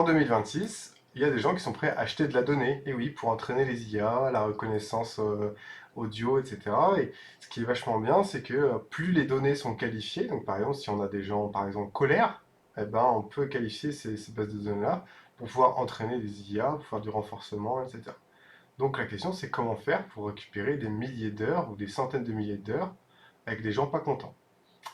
En 2026, il y a des gens qui sont prêts à acheter de la donnée, et oui, pour entraîner les IA, la reconnaissance audio, etc. Et ce qui est vachement bien, c'est que plus les données sont qualifiées, donc par exemple, si on a des gens, par exemple, colères, eh ben, on peut qualifier ces bases de données-là pour pouvoir entraîner des IA, pour faire du renforcement, etc. Donc la question, c'est comment faire pour récupérer des milliers d'heures ou des centaines de milliers d'heures avec des gens pas contents.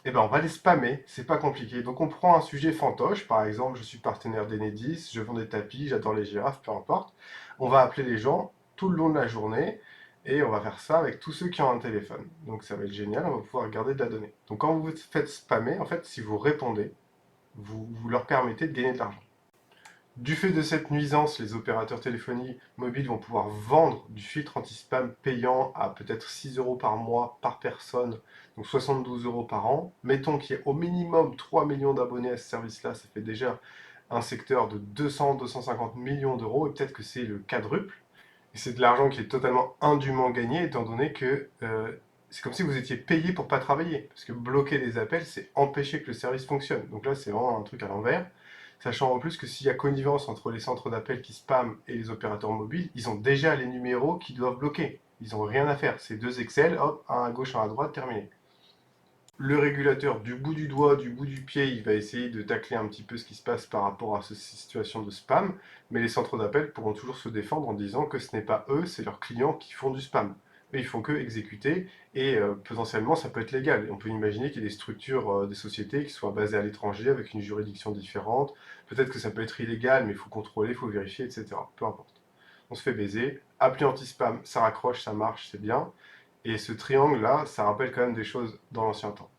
Eh ben, on va les spammer, c'est pas compliqué. Donc on prend un sujet fantoche, par exemple, je suis partenaire d'Enedis, je vends des tapis, j'adore les girafes, peu importe. On va appeler les gens tout le long de la journée et on va faire ça avec tous ceux qui ont un téléphone. Donc ça va être génial, on va pouvoir garder de la donnée. Donc quand vous vous faites spammer, en fait, si vous répondez, vous leur permettez de gagner de l'argent. Du fait de cette nuisance, les opérateurs téléphonie mobiles vont pouvoir vendre du filtre anti-spam payant à peut-être 6 euros par mois par personne, donc 72 euros par an. Mettons qu'il y ait au minimum 3 millions d'abonnés à ce service-là, ça fait déjà un secteur de 200-250 millions d'euros, et peut-être que c'est le quadruple. Et c'est de l'argent qui est totalement indûment gagné, étant donné que c'est comme si vous étiez payé pour pas travailler. Parce que bloquer des appels, c'est empêcher que le service fonctionne. Donc là, c'est vraiment un truc à l'envers. Sachant en plus que s'il y a connivence entre les centres d'appel qui spamment et les opérateurs mobiles, ils ont déjà les numéros qu'ils doivent bloquer. Ils n'ont rien à faire. C'est deux Excel, hop, un à gauche, un à droite, terminé. Le régulateur, du bout du doigt, du bout du pied, il va essayer de tacler un petit peu ce qui se passe par rapport à cette situation de spam, mais les centres d'appel pourront toujours se défendre en disant que ce n'est pas eux, c'est leurs clients qui font du spam. Eux, ils font que exécuter, et potentiellement, ça peut être légal. Et on peut imaginer qu'il y ait des structures, des sociétés qui soient basées à l'étranger avec une juridiction différente. Peut-être que ça peut être illégal, mais il faut contrôler, il faut vérifier, etc. Peu importe. On se fait baiser. Appli anti-spam, ça raccroche, ça marche, c'est bien. Et ce triangle-là, ça rappelle quand même des choses dans l'ancien temps.